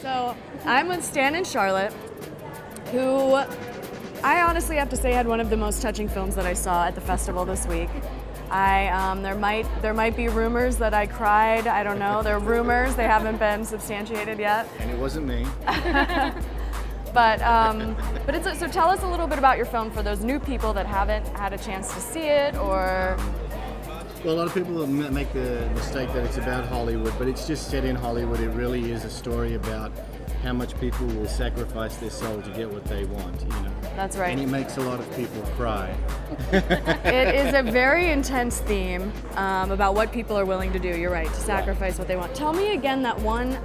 So I'm with Stan and Charlotte, who I honestly have to say had one of the most touching films that I saw at the festival this week. There might be rumors that I cried. I don't know. They're rumors. They haven't been substantiated yet. And it wasn't me. But so tell us a little bit about your film for those new people that haven't had a chance to see it, or. Well, a lot of people make the mistake that it's about Hollywood, but it's just set in Hollywood. It really is a story about how much people will sacrifice their soul to get what they want, you know. That's right. And it makes a lot of people cry. It is a very intense theme about what people are willing to do. You're right, to sacrifice what they want. Tell me again that one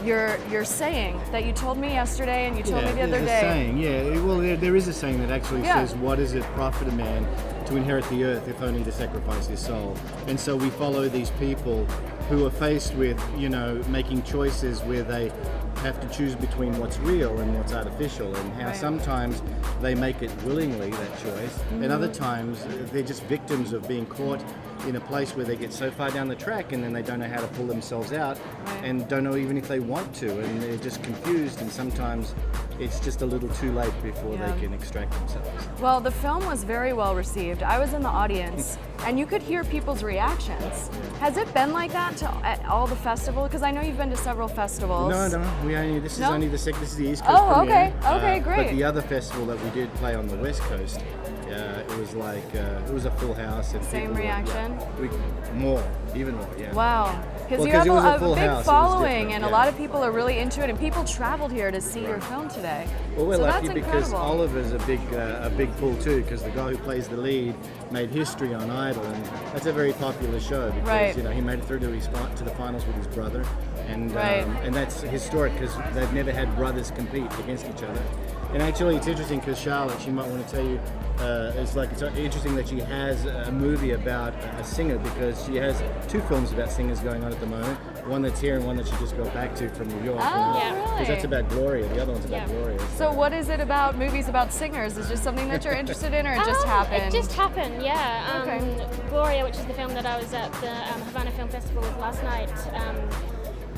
your saying that you told me yesterday and you told me the other day. Saying, yeah. Well, there is a saying that actually says, "What does it profit a man to inherit the earth if only to sacrifice his soul?" And so we follow these people who are faced with, you know, making choices where they have to choose between what's real and what's artificial, and how sometimes they make it willingly, that choice, and other times they're just victims of being caught in a place where they get so far down the track and then they don't know how to pull themselves out and don't know even if they want to, and they're just confused, and sometimes it's just a little too late before they can extract themselves. Well, the film was very well received. I was in the audience and you could hear people's reactions. Has it been like that at all the festivals? Because I know you've been to several festivals. No, this is only the East Coast premiere. Okay, great. But the other festival that we did play on the West Coast, it was like, it was a full house. And Same reaction? Even more, yeah. Wow. Because you have a big following and a lot of people are really into it, and people traveled here to see your film today. Well, we're so lucky that's because incredible. Oliver's a big pull too, because the guy who plays the lead made history on Idol, and that's a very popular show because you know, he made it through to the finals with his brother, and that's historic because they've never had brothers compete against each other. And actually, it's interesting because Charlotte, she might want to tell you, it's interesting that she has a movie about a singer, because she has two films about singers going on at the moment. One that's here and one that she just got back to from New York. Really? Because that's about Gloria. The other one's about Gloria. So what is it about movies about singers? Is it just something that you're interested in, or it just happened? It just happened, yeah. Gloria, which is the film that I was at the Havana Film Festival with last night,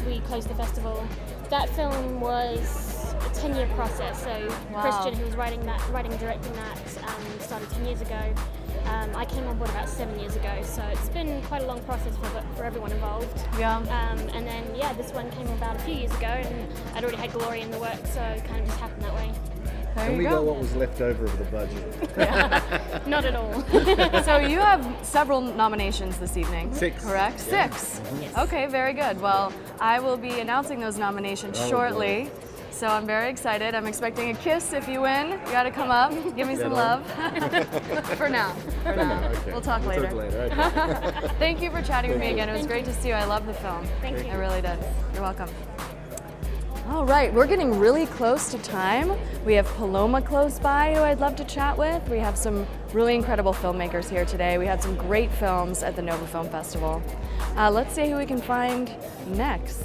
we closed the festival. That film was a 10-year process. So Christian, who was writing and directing that, started 10 years ago. I came on board about 7 years ago, so it's been quite a long process for everyone involved. Yeah. And then this one came about a few years ago, and I'd already had Gloria in the works, so it kind of just happened that way. And we got what was left over of the budget. Not at all. So you have several nominations this evening. 6. Correct? Yeah. 6. Yes. Okay, very good. Well, I will be announcing those nominations shortly. So I'm very excited. I'm expecting a kiss if you win. You gotta come up, give me some love. For now. Okay. We'll talk later. Okay. Thank you for chatting with me again. It was great to see you. I love the film. Thank you. I really did. You're welcome. All right, we're getting really close to time. We have Paloma close by who I'd love to chat with. We have some really incredible filmmakers here today. We had some great films at the Nova Film Festival. Let's see who we can find next.